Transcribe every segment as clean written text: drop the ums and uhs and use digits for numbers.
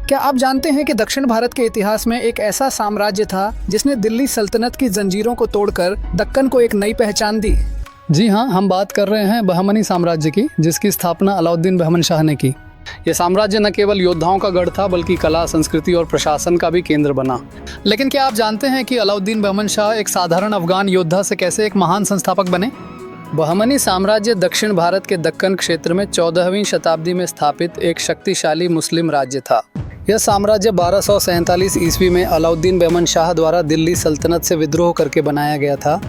क्या आप जानते हैं कि दक्षिण भारत के इतिहास में एक ऐसा साम्राज्य था जिसने दिल्ली सल्तनत की जंजीरों को तोड़कर दक्कन को एक नई पहचान दी। जी हाँ, हम बात कर रहे हैं बहमनी साम्राज्य की, जिसकी स्थापना अलाउद्दीन बहमन शाह ने की। यह साम्राज्य न केवल योद्धाओं का गढ़ था बल्कि कला, संस्कृति और प्रशासन का भी केंद्र बना। लेकिन क्या आप जानते हैं कि अलाउद्दीन बहमन शाह एक साधारण अफगान योद्धा से कैसे एक महान संस्थापक बने? बहमनी साम्राज्य दक्षिण भारत के दक्कन क्षेत्र में 14वीं शताब्दी में स्थापित एक शक्तिशाली मुस्लिम राज्य था। यह साम्राज्य 1247 ईस्वी में अलाउद्दीन बहमन शाह द्वारा दिल्ली सल्तनत से विद्रोह करके बनाया गया था।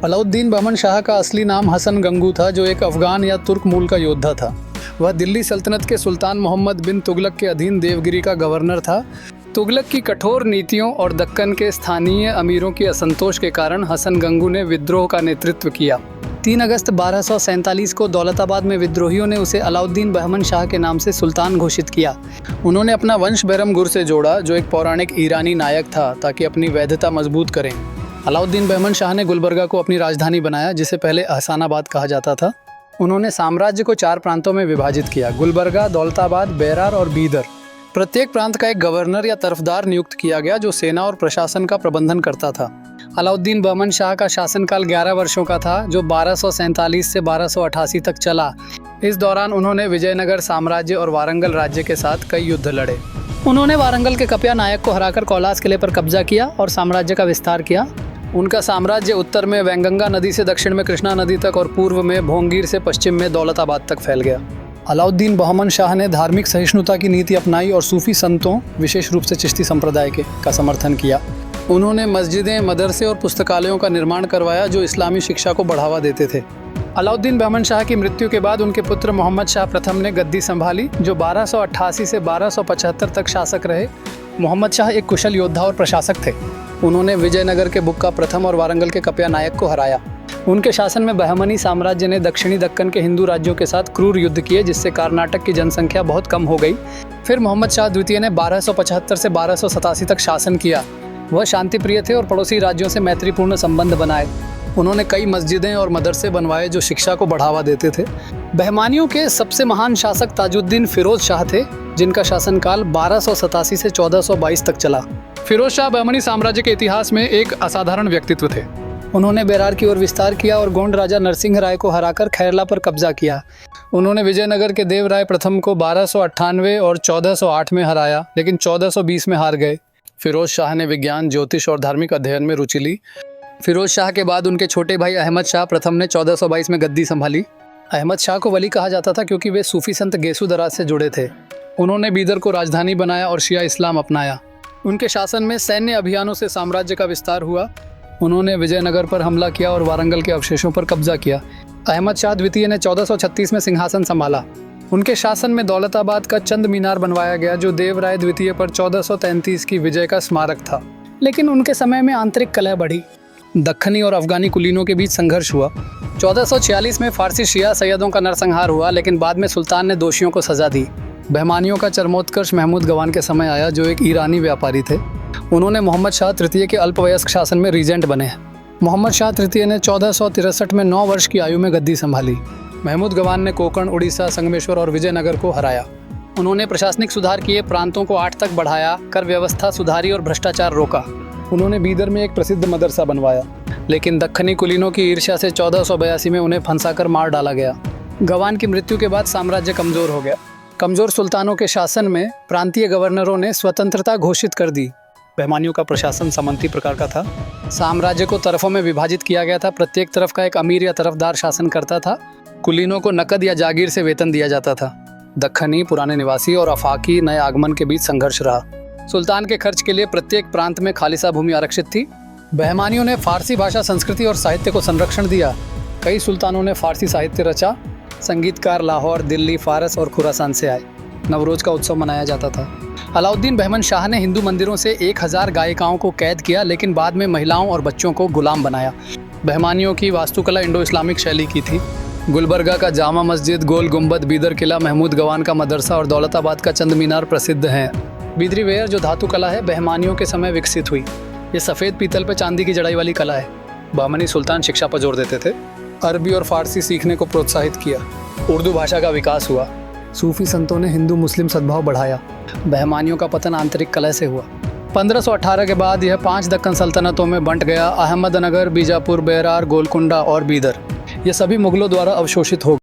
अलाउद्दीन बहमन शाह का असली नाम हसन गंगू था, जो एक अफगान या तुर्क मूल का योद्धा था। वह दिल्ली सल्तनत के सुल्तान मोहम्मद बिन तुगलक के अधीन देवगिरी का गवर्नर था। तुगलक की कठोर नीतियों और दक्कन के स्थानीय अमीरों की असंतोष के कारण हसन गंगू ने विद्रोह का नेतृत्व किया। 3 अगस्त 1247 को दौलताबाद में विद्रोहियों ने उसे अलाउद्दीन बहमन शाह के नाम से सुल्तान घोषित किया। उन्होंने अपना वंश बैरम गुर से जोड़ा, जो एक पौराणिक ईरानी नायक था, ताकि अपनी वैधता मजबूत करें। अलाउद्दीन बहमन शाह ने गुलबर्गा को अपनी राजधानी बनाया, जिसे पहले अहसानाबाद कहा जाता था। उन्होंने साम्राज्य को 4 प्रांतों में विभाजित किया: गुलबर्गा, दौलताबाद, बेरार और बीदर। प्रत्येक प्रांत का एक गवर्नर या तरफदार नियुक्त किया गया, जो सेना और प्रशासन का प्रबंधन करता था। अलाउद्दीन बहमन शाह का शासनकाल 11 वर्षों का था, जो 1247 से 1288 तक चला। इस दौरान उन्होंने विजयनगर साम्राज्य और वारंगल राज्य के साथ कई युद्ध लड़े। उन्होंने वारंगल के कपिया नायक को हराकर कौलास किले पर कब्जा किया और साम्राज्य का विस्तार किया। उनका साम्राज्य उत्तर में वेंगंगा नदी से दक्षिण में कृष्णा नदी तक और पूर्व में भोंगीर से पश्चिम में दौलताबाद तक फैल गया। अलाउद्दीन बहमन शाह ने धार्मिक सहिष्णुता की नीति अपनाई और सूफी संतों, विशेष रूप से चिश्ती संप्रदाय का समर्थन किया। उन्होंने मस्जिदें, मदरसे और पुस्तकालयों का निर्माण करवाया, जो इस्लामी शिक्षा को बढ़ावा देते थे। अलाउद्दीन बहमन शाह की मृत्यु के बाद उनके पुत्र मोहम्मद शाह प्रथम ने गद्दी संभाली, जो 1288 से 1275 तक शासक रहे। मोहम्मद शाह एक कुशल योद्धा और प्रशासक थे। उन्होंने विजयनगर के बुक्का प्रथम और वारंगल के कपिया नायक को हराया। उनके शासन में बहमनी साम्राज्य ने दक्षिणी दक्कन के हिंदू राज्यों के साथ क्रूर युद्ध किए, जिससे कर्नाटक की जनसंख्या बहुत कम हो गई। फिर मोहम्मद शाह द्वितीय ने 1275 से 1287 तक शासन किया। वह शांति प्रिय थे और पड़ोसी राज्यों से मैत्रीपूर्ण संबंध बनाए। उन्होंने कई मस्जिदें और मदरसे बनवाए, जो शिक्षा को बढ़ावा देते थे। बहमानियों के सबसे महान शासक ताजुद्दीन फिरोज शाह थे, जिनका शासनकाल 1287 से 1422 तक चला। फिरोज शाह बहमनी साम्राज्य के इतिहास में एक असाधारण व्यक्तित्व थे। उन्होंने बेरार की ओर विस्तार किया और गोंड राजा नरसिंह राय को हराकर खैरला पर कब्जा किया। उन्होंने विजयनगर के देव राय प्रथम को 1298 और 1408 में हराया, लेकिन 1420 में हार गए। फिरोज शाह ने विज्ञान, ज्योतिष और धार्मिक अध्ययन में रुचि ली। फिरोज शाह के बाद उनके छोटे भाई अहमद शाह प्रथम ने 1422 में गद्दी संभाली। अहमद शाह को वली कहा जाता था, क्योंकि वे सूफी संत गेसु दराज से जुड़े थे। उन्होंने बीदर को राजधानी बनाया और शिया इस्लाम अपनाया। उनके शासन में सैन्य अभियानों से साम्राज्य का विस्तार हुआ। उन्होंने विजयनगर पर हमला किया और वारंगल के अवशेषों पर कब्जा किया। अहमद शाह द्वितीय ने 1436 में सिंहासन संभाला। उनके शासन में दौलताबाद का चंद मीनार बनवाया गया, जो देवराय द्वितीय पर 1433 की विजय का स्मारक था। लेकिन उनके समय में आंतरिक कलह बढ़ी। दक्खनी और अफगानी कुलीनों के बीच संघर्ष हुआ। 1446 में फारसी शिया सैयदों का नरसंहार हुआ, लेकिन बाद में सुल्तान ने दोषियों को सजा दी। बहमानियों का चरमोत्कर्ष महमूद गवान के समय आया, जो एक ईरानी व्यापारी थे। उन्होंने मोहम्मद शाह तृतीय के अल्पवयस्क शासन में रीजेंट बने। मोहम्मद शाह तृतीय ने 1463 में 9 वर्ष की आयु में गद्दी संभाली। महमूद गवान ने कोंकण, उड़ीसा, संगमेश्वर और विजयनगर को हराया। उन्होंने प्रशासनिक सुधार किए, प्रांतों को 8 तक बढ़ाया, कर व्यवस्था सुधारी और भ्रष्टाचार रोका। उन्होंने बीदर में एक प्रसिद्ध मदरसा बनवाया, लेकिन दक्खनी कुलीनों की ईर्ष्या से 1482 में उन्हें फंसाकर मार डाला गया। गवान की मृत्यु के बाद साम्राज्य कमजोर हो गया। कमजोर सुल्तानों के शासन में प्रांतीय गवर्नरों ने स्वतंत्रता घोषित कर दी। बहमानियों का प्रशासन सामंती प्रकार का था। साम्राज्य को तरफों में विभाजित किया गया था। प्रत्येक तरफ का एक अमीर या तरफदार शासन करता था। कुलीनों को नकद या जागीर से वेतन दिया जाता था। दक्खनी, पुराने निवासी और अफाकी नए आगमन के बीच संघर्ष रहा। सुल्तान के खर्च के लिए प्रत्येक प्रांत में खालिसा भूमि आरक्षित थी। बहमानियों ने फारसी भाषा, संस्कृति और साहित्य को संरक्षण दिया। कई सुल्तानों ने फारसी साहित्य रचा। संगीतकार लाहौर, दिल्ली, फारस और खुरासान से आए। नवरोज का उत्सव मनाया जाता था। अलाउद्दीन बहमन शाह ने हिंदू मंदिरों से 1000 गायिकाओं को कैद किया, लेकिन बाद में महिलाओं और बच्चों को गुलाम बनाया। बहमानियों की वास्तुकला इंडो इस्लामिक शैली की थी। गुलबर्गा का जामा मस्जिद, गोल गुंबद, बीदर किला, महमूद गवान का मदरसा और दौलताबाद का चंद मीनार प्रसिद्ध हैं। बीदरी वेयर, जो धातु कला है, बहमानियों के समय विकसित हुई। ये सफ़ेद पीतल पर चांदी की जड़ाई वाली कला है। बहमनी सुल्तान शिक्षा पर जोर देते थे। अरबी और फारसी सीखने को प्रोत्साहित किया। उर्दू भाषा का विकास हुआ। सूफी संतों ने हिंदू मुस्लिम सद्भाव बढ़ाया। बहमानियों का पतन आंतरिक कलह से हुआ। 1518 के बाद यह 5 दक्कन सल्तनतों में बंट गया। अहमदनगर, बीजापुर, बेरार, गोलकुंडा और बीदर, ये सभी मुगलों द्वारा अवशोषित हो गए।